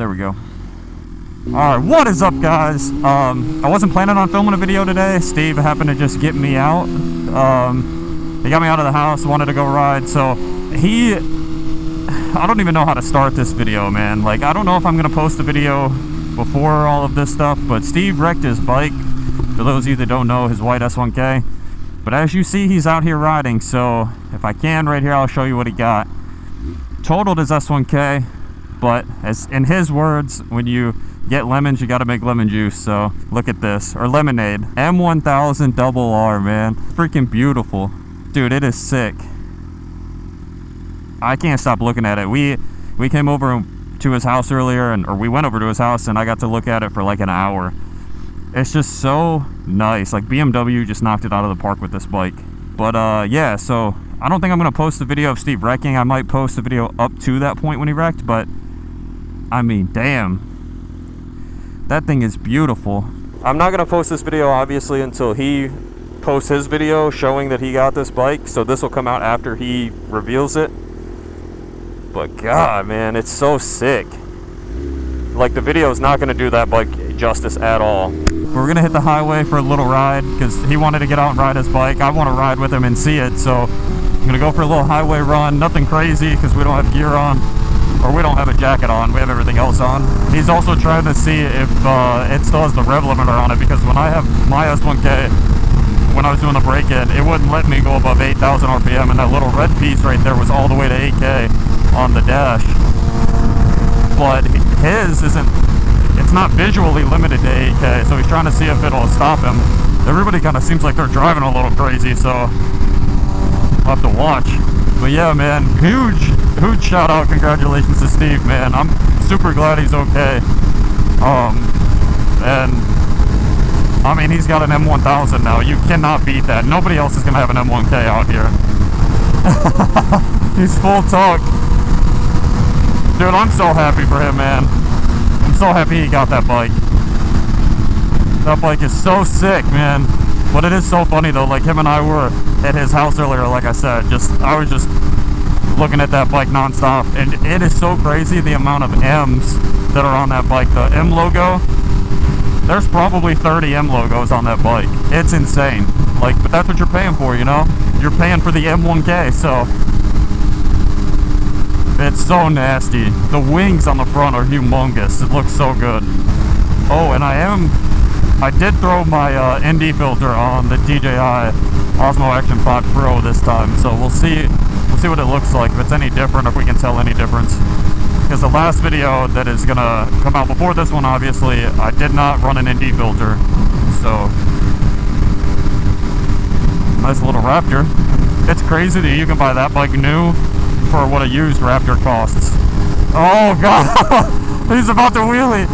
There we go. Alright, what is up, guys? I wasn't planning on filming a video today. Steve happened to just get me out. He got me out of the house, wanted to go ride, so I don't even know how to start this video, man. Like, I don't know if I'm gonna post a video before all of this stuff, but Steve wrecked his bike. For those of you that don't know, his white S1K. But as you see, he's out here riding, so if I can, right here, I'll show you what he got. Totaled his S1K, but as in his words, when you get lemons, you gotta make lemon juice. So look at this, or lemonade. M1000RR, man. Freaking beautiful. Dude, it is sick. I can't stop looking at it. We came over to his house earlier, or we went over to his house, and I got to look at it for like an hour. It's just so nice. Like, BMW just knocked it out of the park with this bike. But yeah, so I don't think I'm gonna post a video of Steve wrecking. I might post a video up to that point when he wrecked, but I mean, damn, that thing is beautiful. I'm not gonna post this video obviously until he posts his video showing that he got this bike, so this will come out after he reveals it. But God, man, it's so sick. Like, the video is not gonna do that bike justice at all. We're gonna hit the highway for a little ride because he wanted to get out and ride his bike. I want to ride with him and see it, so I'm gonna go for a little highway run. Nothing crazy because we don't have gear on, or we don't have a jacket on. We have everything else on. He's also trying to see if it still has the rev limiter on it, because when I have my S1K, when I was doing the break-in, it wouldn't let me go above 8,000 RPM, and that little red piece right there was all the way to 8K on the dash. But his isn't, it's not visually limited to 8K, so he's trying to see if it'll stop him. Everybody kind of seems like they're driving a little crazy, so I'll have to watch. But yeah, man, huge shout out, congratulations to Steve, man. I'm super glad he's okay. And I mean, he's got an M1000 now. You cannot beat that. Nobody else is gonna have an M1K out here. He's full talk. Dude, I'm so happy for him, man. I'm so happy he got that bike. That bike is so sick, man. But it is so funny though, like, him and I were at his house earlier, like I said, I was just looking at that bike nonstop, and it is so crazy the amount of M's that are on that bike. The M logo, there's probably 30 M logos on that bike. It's insane. Like, but that's what you're paying for, you know? You're paying for the M1K, so it's so nasty. The wings on the front are humongous. It looks so good. Oh, and I did throw my ND filter on the DJI Osmo Action 5 Pro this time, so we'll see what it looks like, if it's any different, if we can tell any difference. Because the last video that is gonna come out before this one, obviously, I did not run an ND filter. So, nice little Raptor. It's crazy that you can buy that bike new for what a used Raptor costs. Oh God, he's about to wheelie.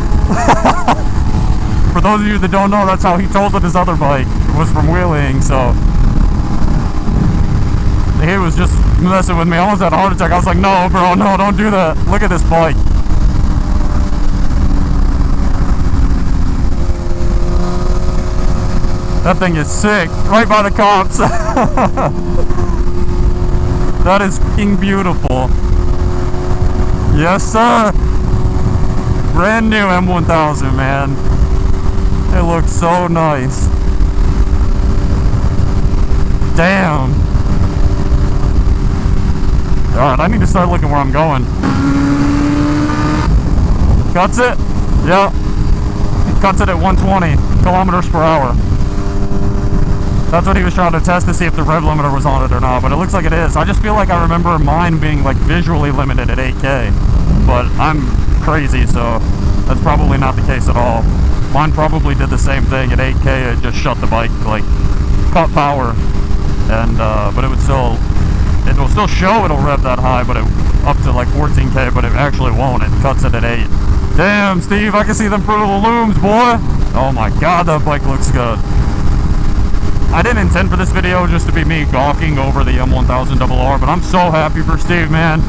For those of you that don't know, that's how he totaled his other bike. It was from wheeling, so he was just messing with me. I almost had a heart attack. I was like, no, bro, no, don't do that. Look at this bike. That thing is sick. Right by the cops. That is fucking beautiful. Yes, sir. Brand new M1000, man. It looks so nice. Damn. Alright, I need to start looking where I'm going. Cuts it? Yep. Cuts it at 120 kilometers per hour. That's what he was trying to test, to see if the rev limiter was on it or not, but it looks like it is. I just feel like I remember mine being like visually limited at 8K, but I'm crazy, so that's probably not the case at all. Mine probably did the same thing at 8K. It just shut the bike, like, cut power, and but it will still show it'll rev that high, but up to like 14K, but it actually won't. It cuts it at 8. Damn, Steve, I can see them Fruit Looms, boy. Oh my God, that bike looks good. I didn't intend for this video just to be me gawking over the M1000RR, but I'm so happy for Steve, man.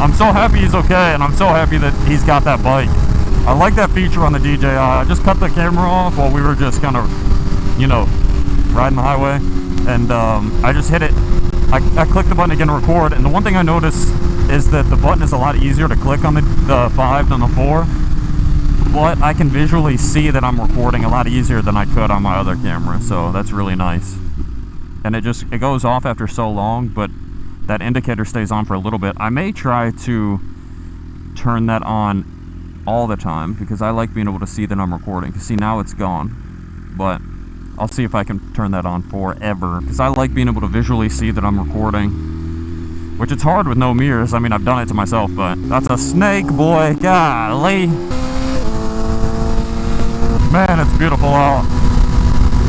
I'm so happy he's okay, and I'm so happy that he's got that bike. I like that feature on the DJI. I just cut the camera off while we were just kind of, you know, riding the highway, and I just hit it. I clicked the button again to record, and the one thing I noticed is that the button is a lot easier to click on the 5 than the 4. but I can visually see that I'm recording a lot easier than I could on my other camera, so that's really nice. And it goes off after so long, but that indicator stays on for a little bit. I may try to turn that on all the time because I like being able to see that I'm recording. See, now it's gone, but I'll see if I can turn that on forever because I like being able to visually see that I'm recording, which it's hard with no mirrors. I mean, I've done it to myself, but that's a snake, boy. Golly. Man, it's beautiful out.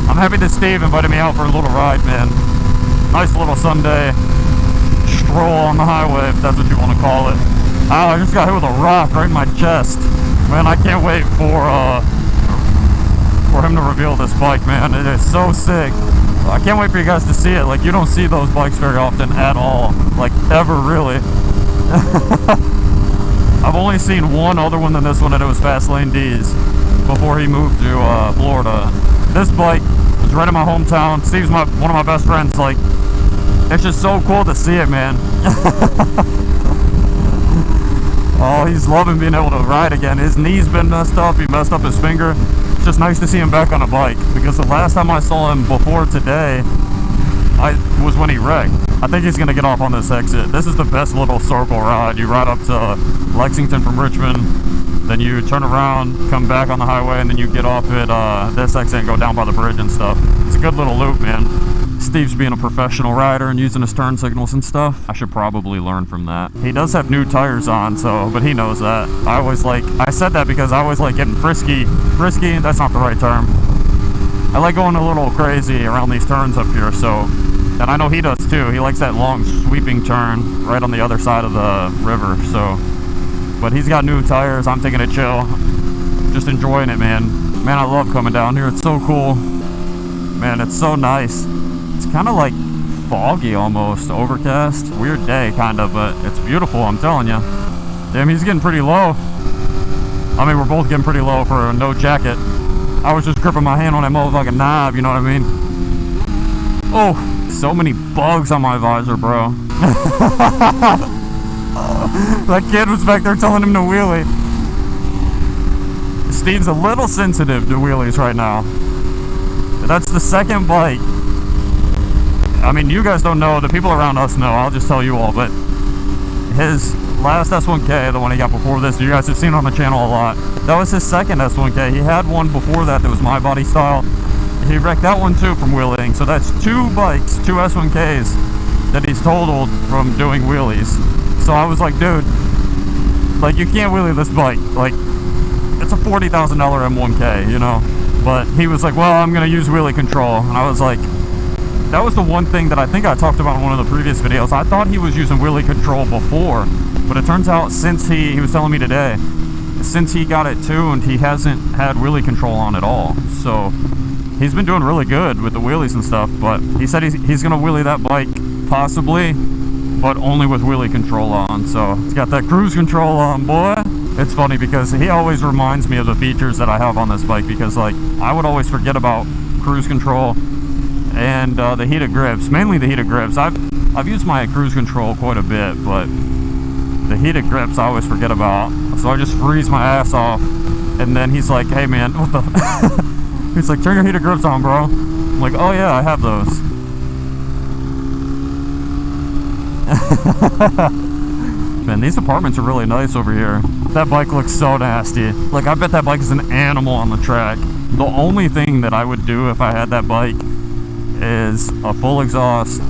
I'm happy that Steve invited me out for a little ride, man. Nice little Sunday stroll on the highway, if that's what you want to call it. Ow, I just got hit with a rock right in my chest. Man, I can't wait for him to reveal this bike, man. It is so sick. I can't wait for you guys to see it. Like, you don't see those bikes very often at all. Like, ever, really. I've only seen one other one than this one, and it was Fastlane D's before he moved to Florida. This bike is right in my hometown. Steve's one of my best friends. Like, it's just so cool to see it, man. Oh, he's loving being able to ride again. His knee's been messed up. He messed up his finger. It's just nice to see him back on a bike, because the last time I saw him before today was when he wrecked. I think he's gonna get off on this exit. This is the best little circle ride. You ride up to Lexington from Richmond, then you turn around, come back on the highway, and then you get off at this exit and go down by the bridge and stuff. It's a good little loop, man. Steve's being a professional rider and using his turn signals and stuff. I should probably learn from that. He does have new tires on, but he knows that. I said that because I always like getting frisky. Frisky, that's not the right term. I like going a little crazy around these turns up here, and I know he does too. He likes that long sweeping turn right on the other side of the river, but he's got new tires. I'm taking it chill. Just enjoying it, man. Man, I love coming down here. It's so cool. Man, it's so nice. It's kind of like foggy almost, overcast. Weird day, kind of, but it's beautiful, I'm telling you. Damn, he's getting pretty low. I mean, we're both getting pretty low for a no jacket. I was just gripping my hand on that motherfucking knob, you know what I mean? Oh, so many bugs on my visor, bro. That kid was back there telling him to wheelie. Steve's a little sensitive to wheelies right now. That's the second bike. I mean, you guys don't know, the people around us know, I'll just tell you all, but his last S1K, the one he got before this, you guys have seen on the channel a lot, that was his second S1K. He had one before that was my body style. He wrecked that one too from wheeling, so that's two bikes, two S1Ks that he's totaled from doing wheelies. So I was like, dude, like, you can't wheelie this bike, like, it's a $40,000 M1K, you know, but he was like, well, I'm gonna use wheelie control, and I was like, that was the one thing that I think I talked about in one of the previous videos. I thought he was using wheelie control before, but it turns out since he was telling me today, since he got it tuned, he hasn't had wheelie control on at all. So he's been doing really good with the wheelies and stuff, but he said he's gonna wheelie that bike possibly, but only with wheelie control on. So he's got that cruise control on, boy. It's funny because he always reminds me of the features that I have on this bike, because like I would always forget about cruise control and the heated grips, mainly the heated grips. I've used my cruise control quite a bit, but the heated grips I always forget about. So I just freeze my ass off, and then he's like, hey man, what the he's like, turn your heated grips on, bro. I'm like, oh yeah, I have those. Man, these apartments are really nice over here. That bike looks so nasty. Like, I bet that bike is an animal on the track. The only thing that I would do if I had that bike is a full exhaust,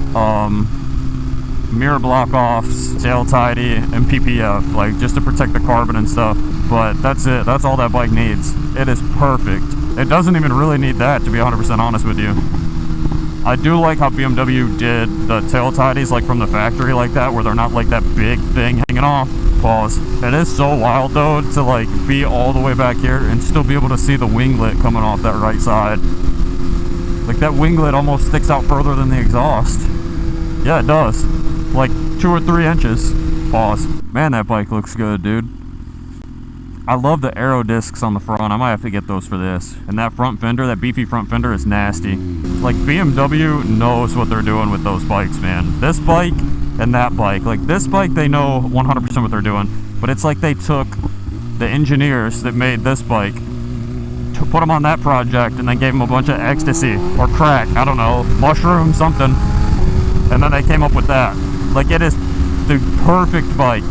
mirror block offs, tail tidy, and PPF, like just to protect the carbon and stuff. But that's it. That's all that bike needs. It is perfect. It doesn't even really need that, to be 100% honest with you. I do like how BMW did the tail tidies like from the factory like that, where they're not like that big thing hanging off. Pause. It is so wild though to like be all the way back here and still be able to see the winglet coming off that right side. Like that winglet almost sticks out further than the exhaust. Yeah, it does. Like 2 or 3 inches. Pause. Man, that bike looks good, dude. I love the aero discs on the front. I might have to get those for this. And that front fender, that beefy front fender is nasty. Like BMW knows what they're doing with those bikes, man. This bike and that bike. Like this bike, they know 100% what they're doing. But it's like they took the engineers that made this bike to put him on that project, and then gave him a bunch of ecstasy or crack, I don't know, mushroom, something, and then they came up with that. Like, it is the perfect bike.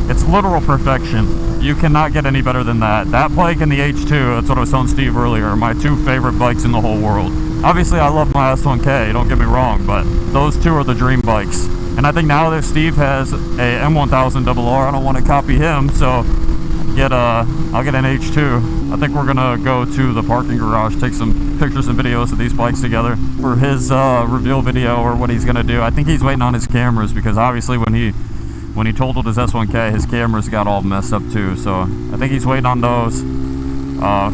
It's literal perfection. You cannot get any better than that. That bike and the H2, that's what I was telling Steve earlier, are my two favorite bikes in the whole world. Obviously, I love my S1K, don't get me wrong, but those two are the dream bikes. And I think now that Steve has a M1000RR, I don't want to copy him, so I'll get an H2. I think we're gonna go to the parking garage, take some pictures and videos of these bikes together for his reveal video, or what he's gonna do. I think he's waiting on his cameras, because obviously when he totaled his S1K, his cameras got all messed up too. So I think he's waiting on those,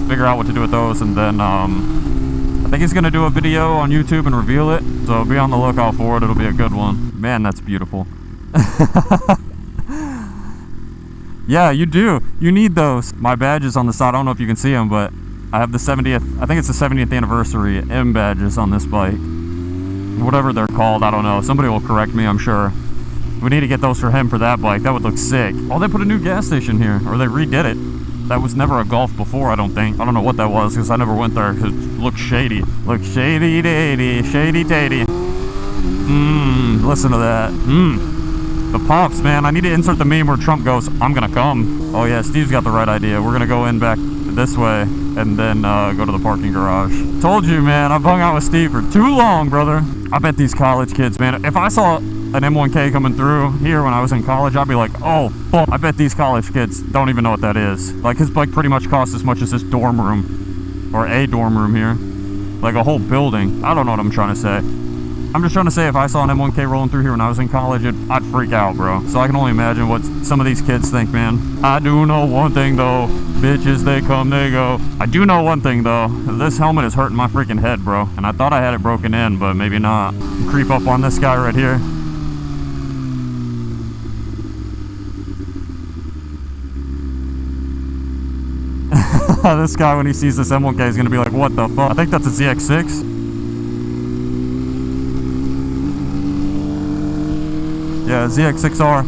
figure out what to do with those, and then I think he's gonna do a video on YouTube and reveal it. So be on the lookout for it. It'll be a good one. Man, that's beautiful. Yeah, you do. You need those. My badges on the side, I don't know if you can see them, but I have the 70th, I think it's the 70th anniversary M badges on this bike. Whatever they're called, I don't know. Somebody will correct me, I'm sure. We need to get those for him for that bike. That would look sick. Oh, they put a new gas station here, or they redid it. That was never a Golf before, I don't think. I don't know what that was, because I never went there, because it looked shady. Look shady-tatey, shady-tatey. Listen to that. The pops, man. I need to insert the meme where Trump goes, "I'm gonna come." Oh yeah, Steve's got the right idea. We're gonna go in back this way, and then go to the parking garage. Told you, man. I've hung out with Steve for too long, brother. I bet these college kids, man, if I saw an M1K coming through here when I was in college, I'd be like, oh, fuck. I bet these college kids don't even know what that is. Like, his bike pretty much costs as much as this dorm room, or a dorm room here. Like a whole building. I don't know what I'm trying to say. I'm just trying to say, if I saw an M1K rolling through here when I was in college, I'd freak out, bro. So I can only imagine what some of these kids think, man. I do know one thing, though. Bitches, they come, they go. I do know one thing, though. This helmet is hurting my freaking head, bro. And I thought I had it broken in, but maybe not. Creep up on this guy right here. This guy, when he sees this M1K, is going to be like, what the fuck? I think that's a ZX6. Yeah, ZX6R.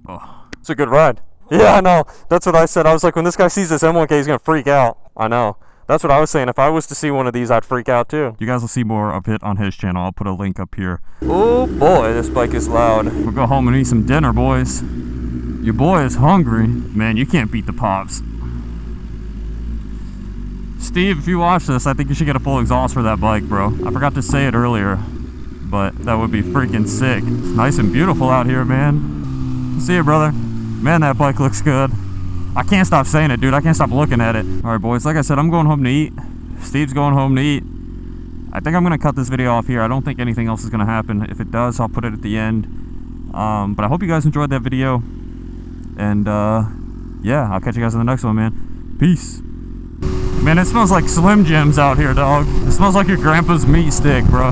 Oh, it's a good ride. Yeah, I know. That's what I said. I was like, when this guy sees this M1K, he's going to freak out. I know. That's what I was saying. If I was to see one of these, I'd freak out too. You guys will see more of it on his channel. I'll put a link up here. Oh boy, this bike is loud. We'll go home and eat some dinner, boys. Your boy is hungry. Man, you can't beat the pops. Steve, if you watch this, I think you should get a full exhaust for that bike, bro. I forgot to say it earlier, but that would be freaking sick. It's nice and beautiful out here, man. See you, brother. Man, that bike looks good. I can't stop saying it, dude. I can't stop looking at it. All right, boys. Like I said, I'm going home to eat. Steve's going home to eat. I think I'm going to cut this video off here. I don't think anything else is going to happen. If it does, I'll put it at the end. But I hope you guys enjoyed that video. And, yeah, I'll catch you guys in the next one, man. Peace. Man, it smells like Slim Jims out here, dog. It smells like your grandpa's meat stick, bro.